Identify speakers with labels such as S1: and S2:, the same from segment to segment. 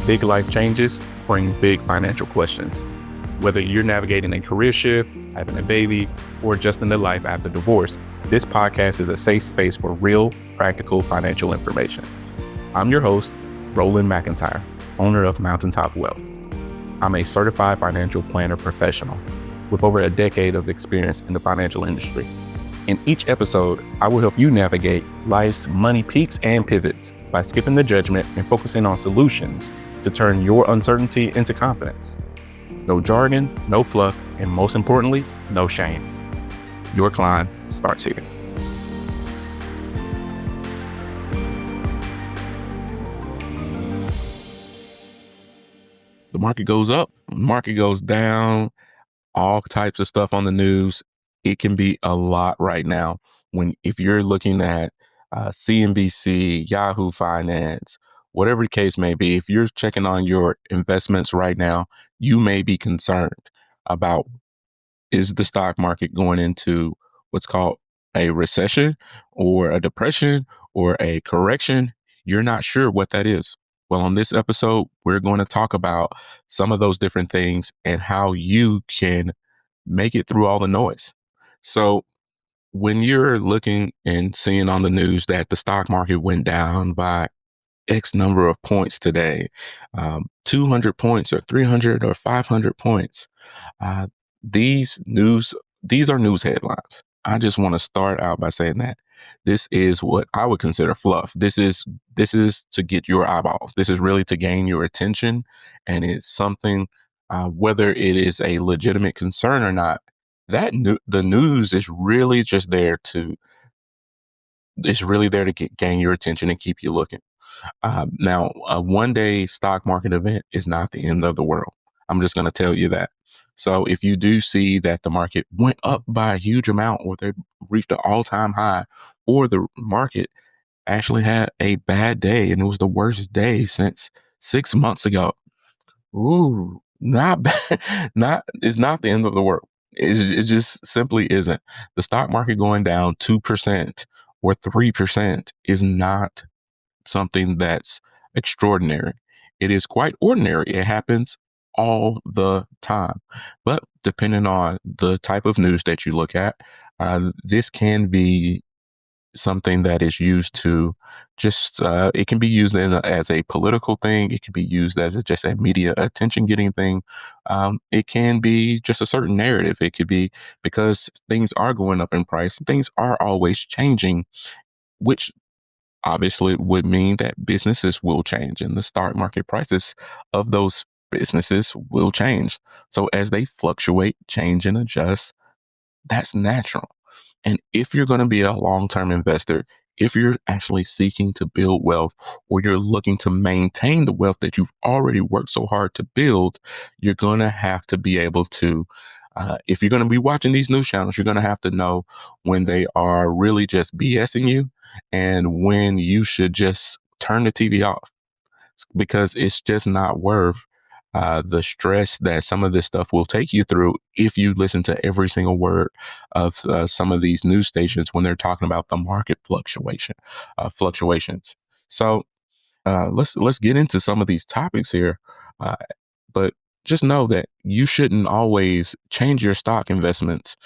S1: Big life changes bring big financial questions. Whether you're navigating a career shift, having a baby, or adjusting to life after divorce, this podcast is a safe space for real, practical financial information. I'm your host, Roland McIntyre, owner of Mountaintop Wealth. I'm a certified financial planner professional with over a decade of experience in the financial industry. In each episode, I will help you navigate life's money peaks and pivots by skipping the judgment and focusing on solutions to turn your uncertainty into confidence. No jargon, no fluff, and most importantly, no shame. Your climb starts here. The market goes up, market goes down, all types of stuff on the news. It can be a lot right now. If you're looking at CNBC, Yahoo Finance, whatever the case may be, if you're checking on your investments right now, you may be concerned about, is the stock market going into what's called a recession or a depression or a correction? You're not sure what that is. Well, on this episode, we're going to talk about some of those different things and how you can make it through all the noise. So when you're looking and seeing on the news that the stock market went down by X number of points today, 200 points or 300 or 500 points, uh, these are news headlines. I just want to start out by saying that this is what I would consider fluff. This is to get your eyeballs. This is really to gain your attention, and it's something, whether it is a legitimate concern or not. The news is really just there to gain your attention and keep you looking. Now, a one-day stock market event is not the end of the world. I'm just going to tell you that. So if you do see that the market went up by a huge amount, or they reached an all-time high, or the market actually had a bad day and it was the worst day since 6 months ago, not bad. It's not the end of the world. It just simply isn't. The stock market going down 2% or 3% is not something that's extraordinary. It is quite ordinary. It happens all the time. But depending on the type of news that you look at, this can be something that is used to just, it can be used as a political thing. It can be used as just a media attention getting thing. It can be just a certain narrative. It could be because things are going up in price. Things are always changing, which obviously would mean that businesses will change and the stock market prices of those businesses will change. So as they fluctuate, change, and adjust, that's natural. And if you're going to be a long-term investor, if you're actually seeking to build wealth, or you're looking to maintain the wealth that you've already worked so hard to build, you're going to have to be able to, if you're going to be watching these news channels, you're going to have to know when they are really just BSing you and when you should just turn the TV off, because it's just not worth the stress that some of this stuff will take you through if you listen to every single word of some of these news stations when they're talking about the market fluctuations. So let's get into some of these topics here, but just know that you shouldn't always change your stock investments,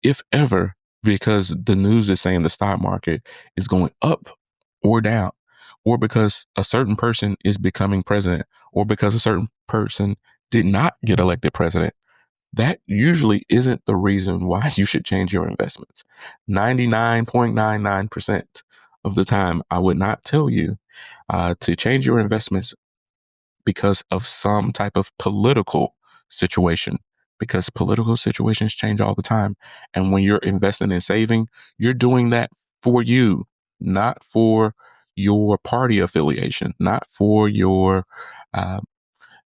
S1: if ever, because the news is saying the stock market is going up or down, or because a certain person is becoming president, or because a certain person did not get elected president. That usually isn't the reason why you should change your investments. 99.99% of the time, I would not tell you to change your investments because of some type of political situation, because political situations change all the time. And when you're investing and saving, you're doing that for you, not for your party affiliation, not for your,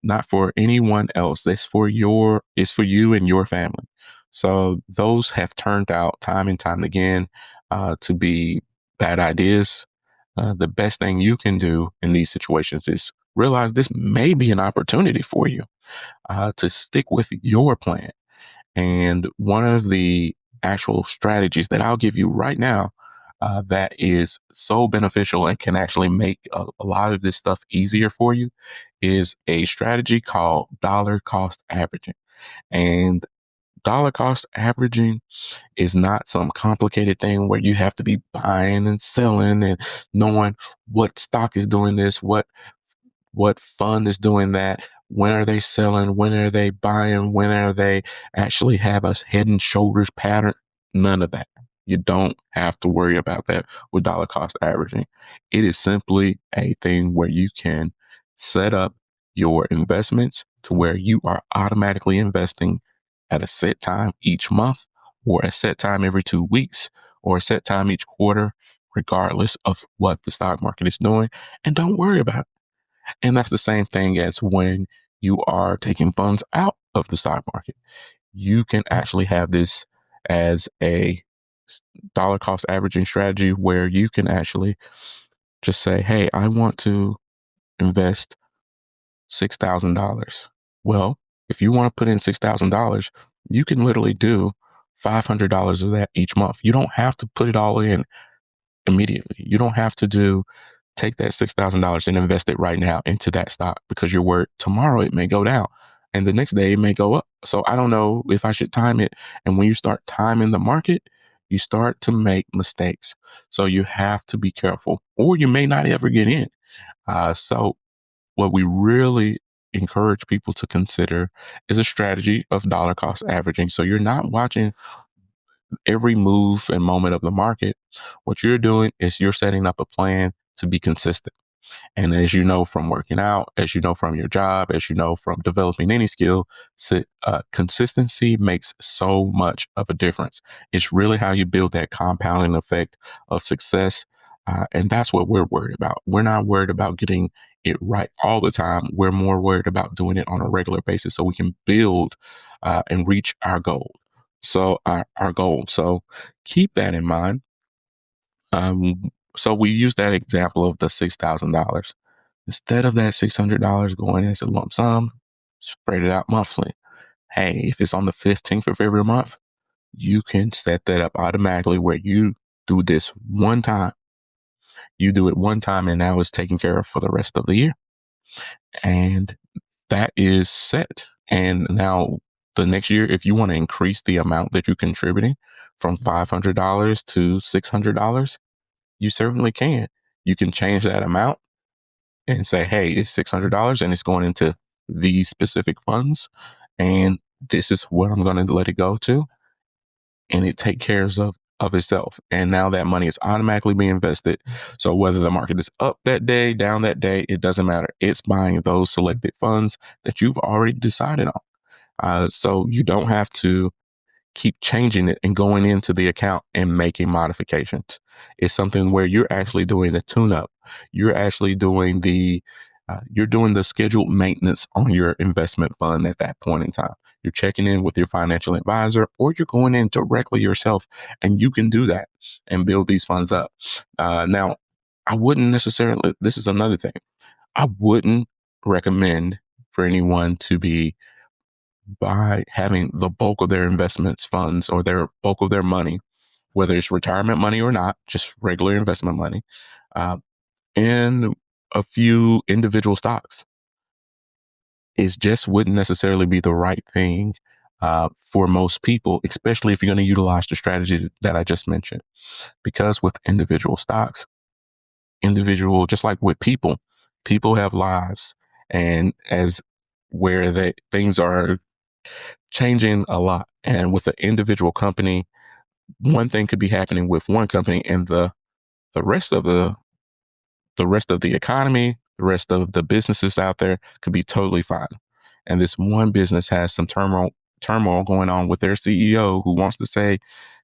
S1: not for anyone else. It's for you and your family. So those have turned out time and time again to be bad ideas. The best thing you can do in these situations is realize this may be an opportunity for you to stick with your plan. And one of the actual strategies that I'll give you right now, that is so beneficial and can actually make a lot of this stuff easier for you is a strategy called dollar cost averaging. And dollar cost averaging is not some complicated thing where you have to be buying and selling and knowing what stock is doing this, what fund is doing that, when are they selling, when are they buying, when are they actually have us head and shoulders pattern. None of that. You don't have to worry about that with dollar cost averaging. It is simply a thing where you can set up your investments to where you are automatically investing at a set time each month, or a set time every 2 weeks, or a set time each quarter, regardless of what the stock market is doing. And don't worry about it. And that's the same thing as when you are taking funds out of the stock market. You can actually have this as a dollar cost averaging strategy where you can actually just say, hey, I want to invest $6,000. Well, if you want to put in $6,000, you can literally do $500 of that each month. You don't have to put it all in immediately. You don't have to take that $6,000 and invest it right now into that stock because you're worried tomorrow it may go down and the next day it may go up. So I don't know if I should time it. And when you start timing the market, you start to make mistakes. So you have to be careful, or you may not ever get in. So what we really encourage people to consider is a strategy of dollar cost averaging. So you're not watching every move and moment of the market. What you're doing is you're setting up a plan to be consistent. And as you know from working out, as you know from your job, as you know from developing any skill, consistency makes so much of a difference. It's really how you build that compounding effect of success. And that's what we're worried about. We're not worried about getting it right all the time. We're more worried about doing it on a regular basis so we can build and reach our goal. So our goal. So keep that in mind. So we use that example of the $6,000. Instead of that $600 going as a lump sum, spread it out monthly. Hey, if it's on the 15th of every month, you can set that up automatically where you do this one time. You do it one time and now it's taken care of for the rest of the year. And that is set. And now the next year, if you want to increase the amount that you're contributing from $500 to $600, you certainly can. You can change that amount and say, hey, it's $600 and it's going into these specific funds. And this is what I'm going to let it go to. And it take cares of itself. And now that money is automatically being invested. So whether the market is up that day, down that day, it doesn't matter. It's buying those selected funds that you've already decided on. So you don't have to keep changing it and going into the account and making modifications. It's something where you're actually doing the tune up. You're actually doing you're doing the scheduled maintenance on your investment fund at that point in time. You're checking in with your financial advisor, or you're going in directly yourself, and you can do that and build these funds up. Now, I wouldn't necessarily, this is another thing. I wouldn't recommend for anyone to be by having the bulk of their investments funds or their bulk of their money, whether it's retirement money or not, just regular investment money, uh, in a few individual stocks. It just wouldn't necessarily be the right thing for most people, especially if you're going to utilize the strategy that I just mentioned. Because with individual stocks, just like with people have lives, and as where things are changing a lot. And with an individual company, one thing could be happening with one company, and the rest of the economy, the rest of the businesses out there could be totally fine. And this one business has some turmoil going on with their CEO who wants to say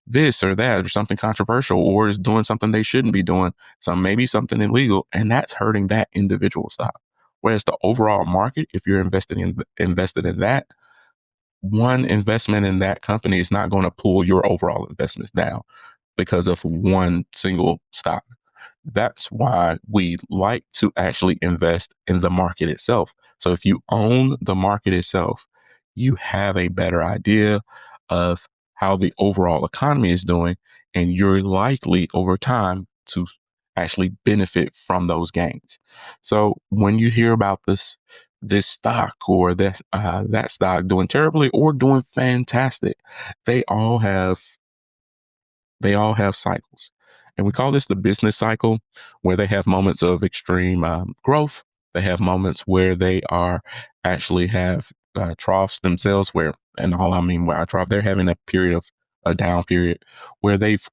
S1: this or that or something controversial, or is doing something they shouldn't be doing, maybe something illegal, and that's hurting that individual stock. Whereas the overall market, if you're invested in that, one investment in that company is not going to pull your overall investments down because of one single stock. That's why we like to actually invest in the market itself. So if you own the market itself, you have a better idea of how the overall economy is doing. and you're likely over time to actually benefit from those gains. So when you hear about this stock or that stock doing terribly or doing fantastic, they all have they all have cycles. And we call this the business cycle, where they have moments of extreme growth. They have moments where they are actually have troughs themselves, where, and all I mean by a trough, they're having a period of a down period where they've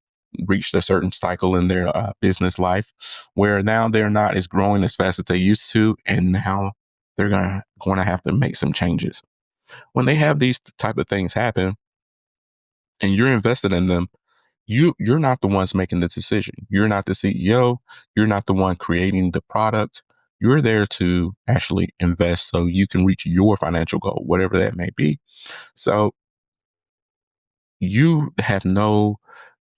S1: reached a certain cycle in their business life where now they're not as growing as fast as they used to. And now they're going to have to make some changes. When they have these type of things happen and you're invested in them, you're not the ones making the decision. You're not the CEO. You're not the one creating the product. You're there to actually invest so you can reach your financial goal, whatever that may be. So you have no,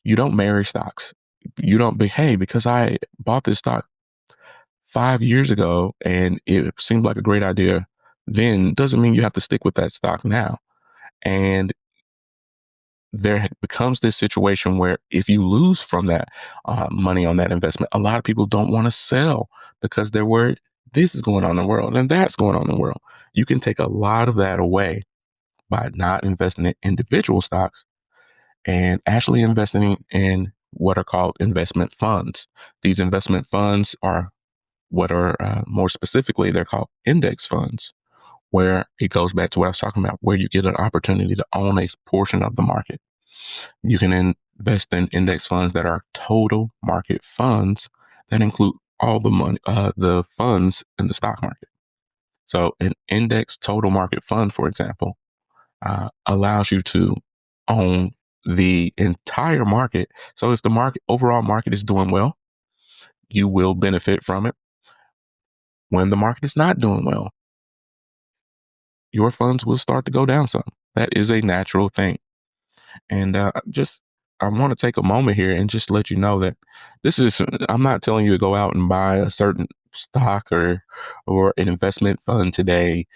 S1: you don't marry stocks. You don't be, hey, because I bought this stock 5 years ago and it seemed like a great idea then, doesn't mean you have to stick with that stock now. And there becomes this situation where if you lose from that money on that investment, a lot of people don't want to sell because they're worried this is going on in the world and that's going on in the world. You can take a lot of that away by not investing in individual stocks and actually investing in what are called investment funds. These investment funds are what are more specifically, they're called index funds, where it goes back to what I was talking about, where you get an opportunity to own a portion of the market. You can invest in index funds that are total market funds that include all the money, the funds in the stock market. So an index total market fund, for example, allows you to own the entire market. So if the market overall market is doing well, you will benefit from it. When the market is not doing well, your funds will start to go down some. That is a natural thing. And just, I want to take a moment here and just let you know that I'm not telling you to go out and buy a certain stock or an investment fund today.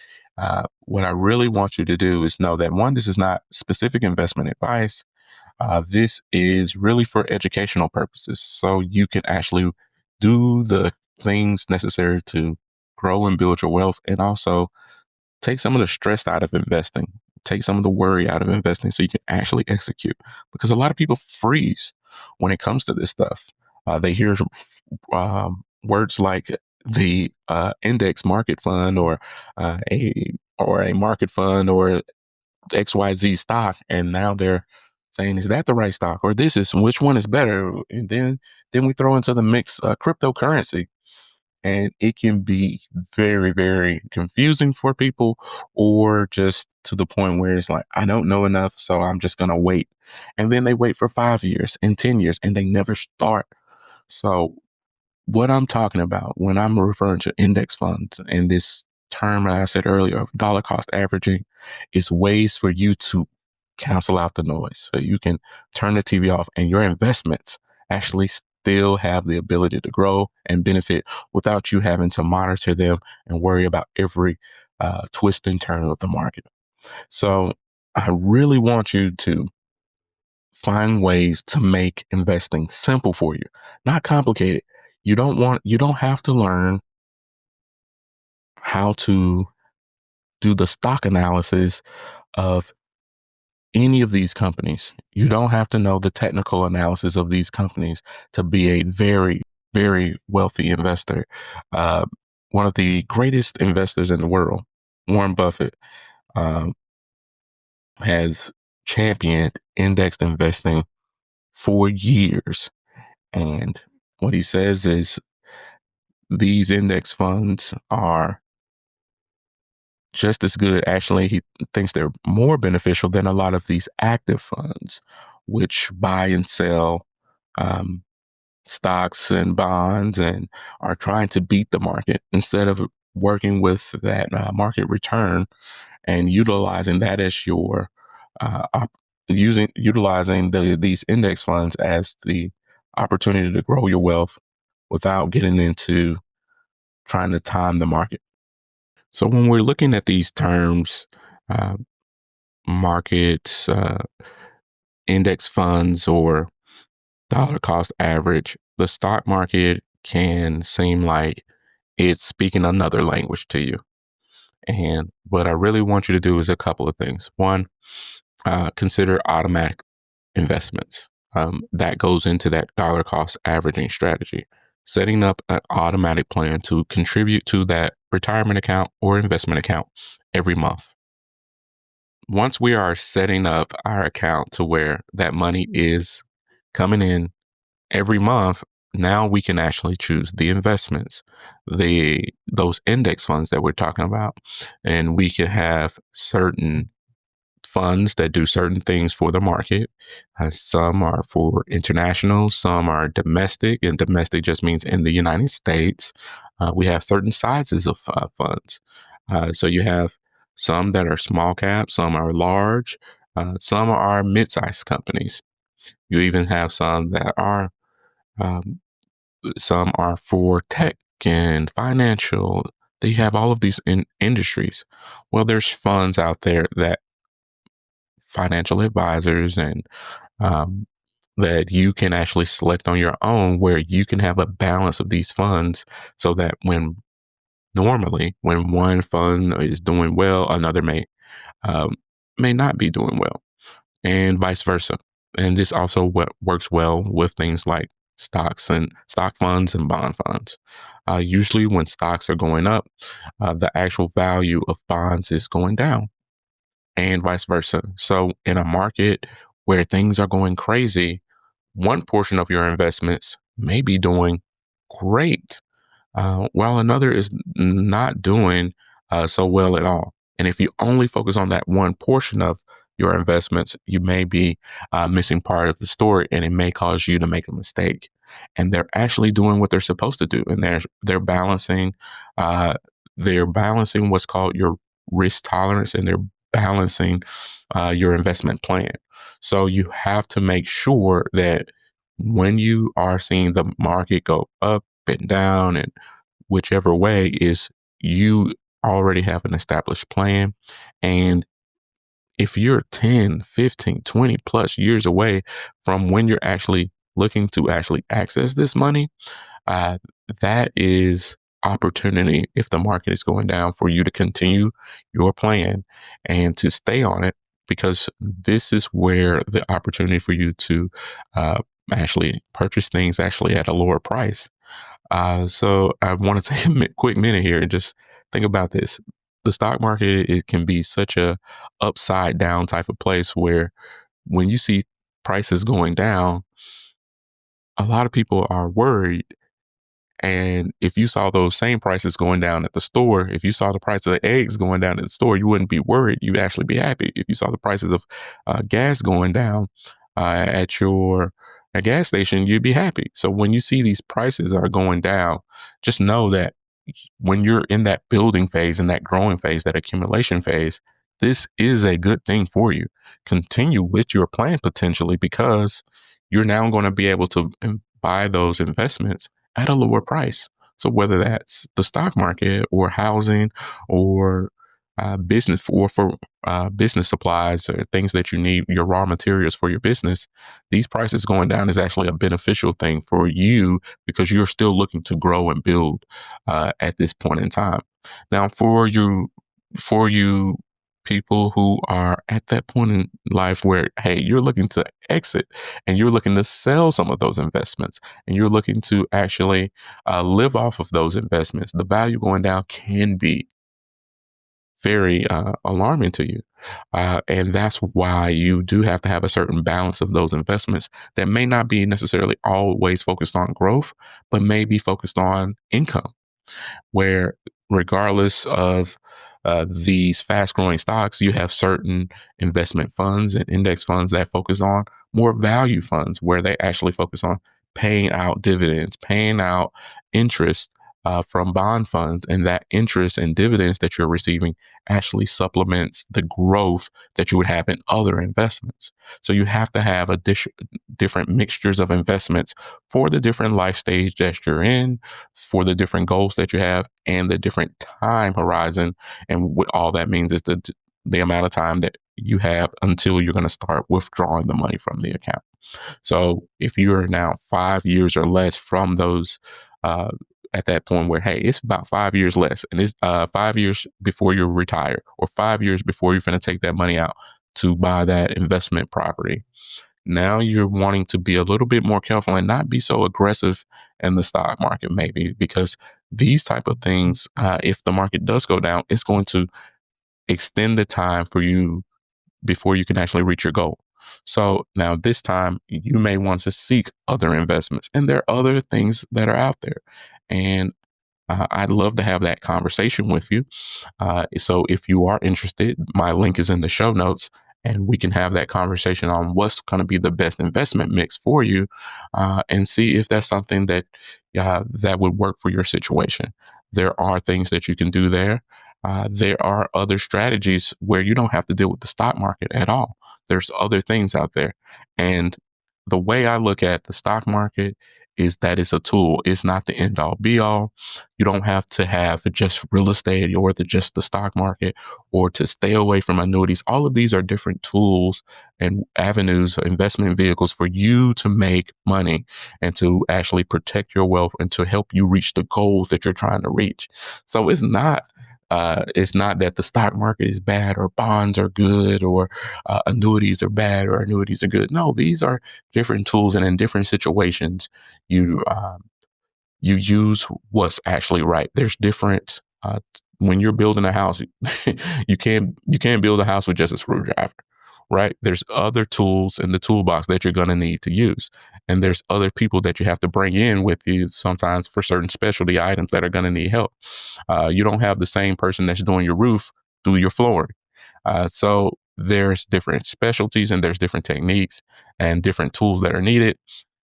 S1: What I really want you to do is know that one, this is not specific investment advice. This is really for educational purposes. So you can actually do the things necessary to grow and build your wealth and also take some of the stress out of investing, take some of the worry out of investing so you can actually execute. Because a lot of people freeze when it comes to this stuff. They hear words like the index market fund or a market fund or XYZ stock, and now they're saying, is that the right stock? Or this is, which one is better? And then we throw into the mix cryptocurrency, and it can be very, very confusing for people, or just to the point where it's like, I don't know enough, so I'm just going to wait. And then they wait for 5 years and 10 years and they never start. So what I'm talking about when I'm referring to index funds and this term that I said earlier of dollar cost averaging is ways for you to cancel out the noise. So you can turn the TV off and your investments actually still have the ability to grow and benefit without you having to monitor them and worry about every twist and turn of the market. So I really want you to find ways to make investing simple for you, not complicated. You don't have to learn how to do the stock analysis of any of these companies. You don't have to know the technical analysis of these companies to be a very, very wealthy investor. Uh, One of the greatest investors in the world, Warren Buffett, um, has championed indexed investing for years. And what he says is these index funds are just as good. Actually, he thinks they're more beneficial than a lot of these active funds, which buy and sell um, stocks and bonds and are trying to beat the market instead of working with that market return and utilizing that as your utilizing these index funds as the opportunity to grow your wealth without getting into trying to time the market. So when we're looking at these terms, uh, markets, index funds, or dollar cost average, the stock market can seem like it's speaking another language to you. And what I really want you to do is a couple of things. One, consider automatic investments. That goes into that dollar cost averaging strategy. Setting up an automatic plan to contribute to that retirement account or investment account every month. Once we are setting up our account to where that money is coming in every month, now we can actually choose the investments, those index funds that we're talking about, and we can have certain funds that do certain things for the market. Some are for international, some are domestic, and domestic just means in the United States. We have certain sizes of funds. So you have some that are small cap, some are large, some are mid-sized companies. You even have um, some are for tech and financial. They have all of these industries. Well, there's funds out there that financial advisors and um, that you can actually select on your own where you can have a balance of these funds so that when one fund is doing well, another may not be doing well, and vice versa. And this also works well with things like stocks and stock funds and bond funds. Usually, when stocks are going up, the actual value of bonds is going down, and vice versa. So, in a market where things are going crazy, one portion of your investments may be doing great, while another is not doing so well at all. And if you only focus on that one portion of your investments, you may be missing part of the story, and it may cause you to make a mistake. And they're actually doing what they're supposed to do, and they're balancing what's called your risk tolerance, and they're balancing your investment plan. So you have to make sure that when you are seeing the market go up and down and whichever way is you already have an established plan. And if you're 10, 15, 20 plus years away from when you're actually looking to actually access this money, uh, that is opportunity if the market is going down for you to continue your plan and to stay on it, because this is where the opportunity for you to uh, actually purchase things actually at a lower price. So I want to take a quick minute here and just think about this. The stock market, it can be such a upside down type of place where when you see prices going down, a lot of people are worried. And if you saw those same prices going down at the store, if you saw the price of the eggs going down at the store, you wouldn't be worried. You'd actually be happy. If you saw the prices of gas going down at your a gas station, you'd be happy. So when you see these prices are going down, just know that when you're in that building phase, in that growing phase, that accumulation phase, this is a good thing for you. Continue with your plan potentially, because you're now going to be able to buy those investments at a lower price. So whether that's the stock market or housing or business for business supplies or things that you need, your raw materials for your business, these prices going down is actually a beneficial thing for you because you're still looking to grow and build at this point in time. Now, for you people who are at that point in life where, hey, you're looking to exit and you're looking to sell some of those investments and you're looking to actually live off of those investments, the value going down can be very alarming to you. And that's why you do have to have a certain balance of those investments that may not be necessarily always focused on growth, but may be focused on income, where regardless of these fast growing stocks, you have certain investment funds and index funds that focus on more value funds where they actually focus on paying out dividends, paying out interest from bond funds. And that interest and dividends that you're receiving actually supplements the growth that you would have in other investments. So you have to have different mixtures of investments for the different life stage that you're in, for the different goals that you have, and the different time horizon. And what all that means is the amount of time that you have until you're going to start withdrawing the money from the account. So if you're now 5 years or less from those, uh, at that point where, hey, it's about 5 years less, and it's 5 years before you retire, or 5 years before you're going to take that money out to buy that investment property. Now you're wanting to be a little bit more careful and not be so aggressive in the stock market, maybe because these type of things, if the market does go down, it's going to extend the time for you before you can actually reach your goal. So now this time you may want to seek other investments, and there are other things that are out there. And I'd love to have that conversation with you. So if you are interested, my link is in the show notes, and we can have that conversation on what's going to be the best investment mix for you, and see if that's something that that would work for your situation. There are things that you can do there. There are other strategies where you don't have to deal with the stock market at all. There's other things out there, and the way I look at the stock market is that it's a tool. It's not the end all be all. You don't have to have just real estate or just the stock market or to stay away from annuities. All of these are different tools and avenues, investment vehicles for you to make money and to actually protect your wealth and to help you reach the goals that you're trying to reach. So it's not that the stock market is bad or bonds are good or annuities are bad or annuities are good. No, these are different tools, and in different situations, you you use what's actually right. There's different when you're building a house, you can't build a house with just a screwdriver, right? There's other tools in the toolbox that you're going to need to use, and there's other people that you have to bring in with you sometimes for certain specialty items that are going to need help. You don't have the same person that's doing your roof do your flooring. So there's different specialties and there's different techniques and different tools that are needed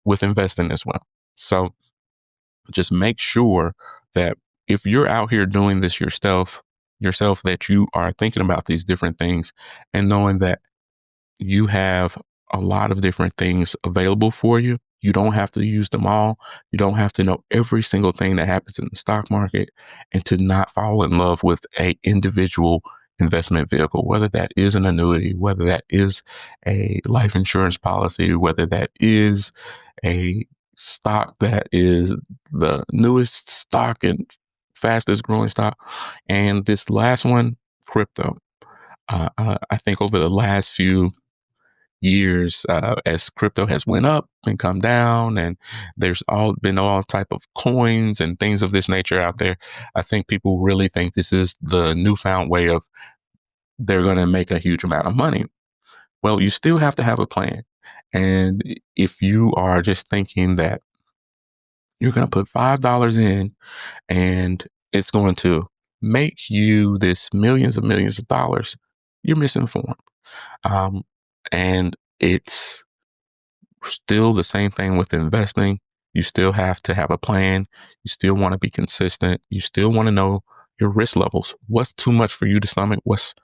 S1: with investing as well. So just make sure that if you're out here doing this yourself, that you are thinking about these different things and knowing that you have a lot of different things available for you. You don't have to use them all. You don't have to know every single thing that happens in the stock market, and to not fall in love with a individual investment vehicle, whether that is an annuity, whether that is a life insurance policy, whether that is a stock that is the newest stock and fastest growing stock. And this last one, crypto. I think over the last few years, as crypto has went up and come down, and there's all type of coins and things of this nature out there, I think people really think this is the newfound way of they're going to make a huge amount of money. Well, you still have to have a plan. And if you are just thinking that you're going to put $5 in and it's going to make you this millions and millions of dollars, you're misinformed. Um, and it's still the same thing with investing. You still have to have a plan. You still want to be consistent. You still want to know your risk levels. What's too much for you to stomach? What's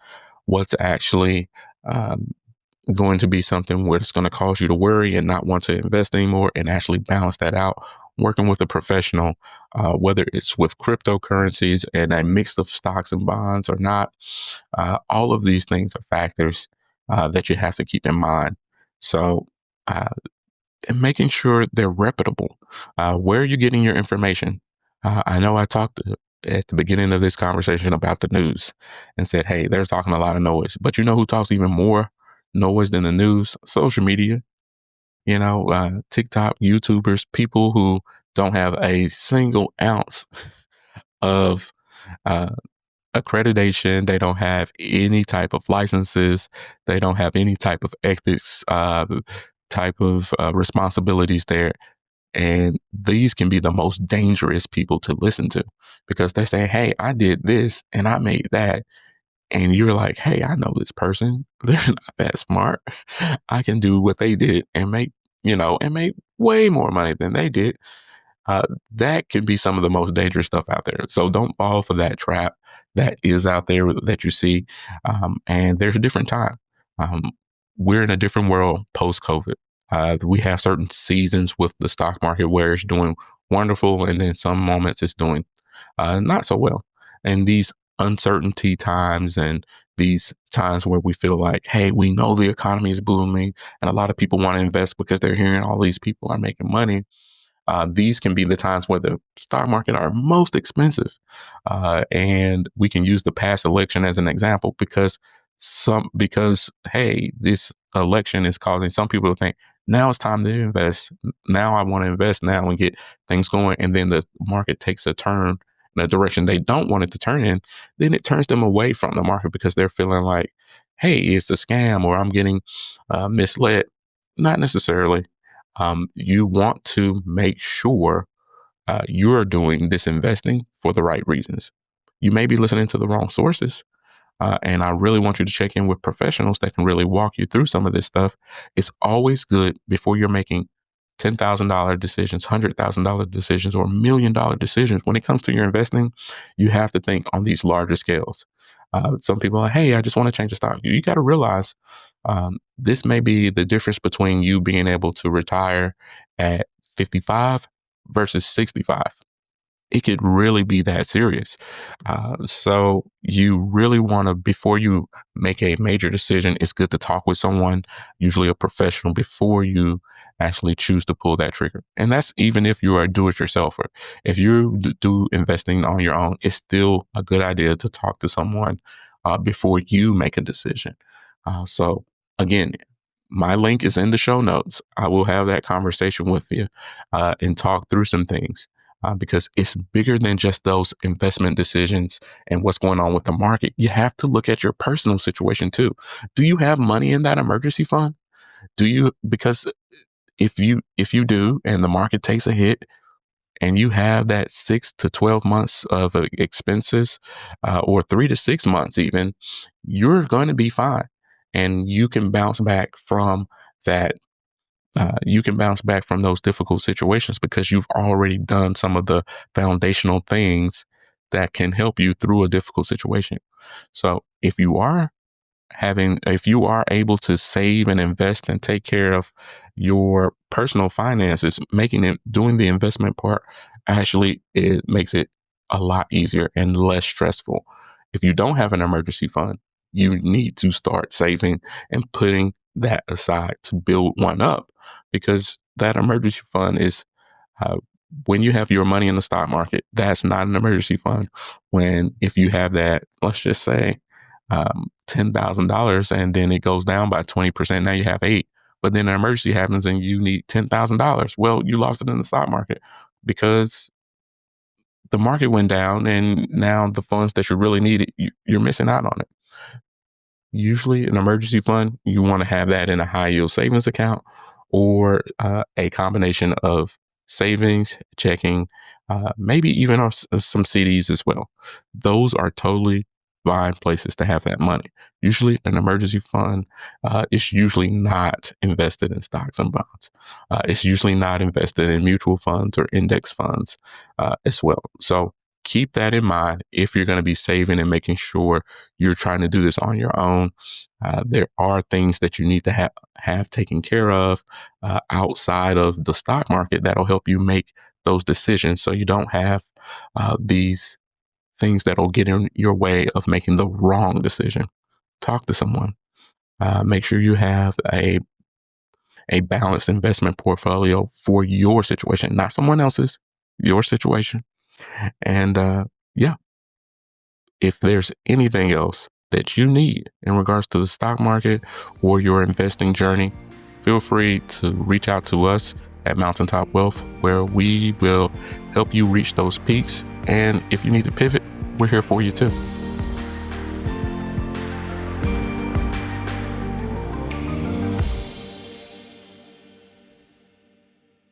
S1: actually um, going to be something where it's going to cause you to worry and not want to invest anymore, and actually balance that out. Working with a professional, whether it's with cryptocurrencies and a mix of stocks and bonds or not, all of these things are factors that you have to keep in mind. So, uh, and making sure they're reputable. Where are you getting your information? I know I talked at the beginning of this conversation about the news and said, hey, they're talking a lot of noise. But you know who talks even more noise than the news? Social media, TikTok, YouTubers, people who don't have a single ounce of uh, accreditation. They don't have any type of licenses. They don't have any type of ethics, type of responsibilities there. And these can be the most dangerous people to listen to, because they say, hey, I did this and I made that. And you're like, hey, I know this person. They're not that smart. I can do what they did and make way more money than they did. uh, that can be some of the most dangerous stuff out there. So don't fall for that trap that is out there that you see. And there's a different time. Um, we're in a different world post COVID. We have certain seasons with the stock market where it's doing wonderful, and then some moments it's doing not so well. And these uncertainty times and these times where we feel like, hey, we know the economy is booming and a lot of people want to invest because they're hearing all these people are making money. These can be the times where the stock market are most expensive. And we can use the past election as an example because hey, this election is causing some people to think now it's time to invest. Now I want to invest now and get things going. And then the market takes a turn in a direction they don't want it to turn in. Then it turns them away from the market because they're feeling like, hey, it's a scam or I'm getting misled. Not necessarily. You want to make sure you're doing this investing for the right reasons. You may be listening to the wrong sources. And I really want you to check in with professionals that can really walk you through some of this stuff. It's always good before you're making $10,000 decisions, $100,000 decisions, or $1 million decisions. When it comes to your investing, you have to think on these larger scales. Some people are, hey, I just want to change a stock. You got to realize this may be the difference between you being able to retire at 55 versus 65. It could really be that serious. So you really want to, before you make a major decision, it's good to talk with someone, usually a professional, before you actually choose to pull that trigger. And that's even if you are a do-it-yourselfer. If you do investing on your own, it's still a good idea to talk to someone before you make a decision. So again, my link is in the show notes. I will have that conversation with you and talk through some things because it's bigger than just those investment decisions and what's going on with the market. You have to look at your personal situation too. Do you have money in that emergency fund? Do you? Because if you do, and the market takes a hit, and you have that 6 to 12 months of expenses, or 3 to 6 months even, you're going to be fine, and you can bounce back from that. You can bounce back from those difficult situations because you've already done some of the foundational things that can help you through a difficult situation. So if you are able to save and invest and take care of your personal finances, doing the investment part, actually, it makes it a lot easier and less stressful. If you don't have an emergency fund, you need to start saving and putting that aside to build one up, because that emergency fund is uh, when you have your money in the stock market, that's not an emergency fund. If you have that, let's just say, $10,000 and then it goes down by 20%. Now you have eight, but then an emergency happens and you need $10,000. Well, you lost it in the stock market because the market went down and now the funds that you really needed, you're missing out on it. Usually an emergency fund, you want to have that in a high yield savings account or a combination of savings, checking, maybe even some CDs as well. Those are totally fine places to have that money. Usually an emergency fund is usually not invested in stocks and bonds. It's usually not invested in mutual funds or index funds as well. So keep that in mind if you're going to be saving and making sure you're trying to do this on your own. There are things that you need to have taken care of outside of the stock market that'll help you make those decisions, so you don't have these things that'll get in your way of making the wrong decision. Talk to someone. Make sure you have a balanced investment portfolio for your situation, not someone else's, your situation. And yeah, if there's anything else that you need in regards to the stock market or your investing journey, feel free to reach out to us at Mountaintop Wealth, where we will help you reach those peaks. And if you need to pivot, we're here for you too.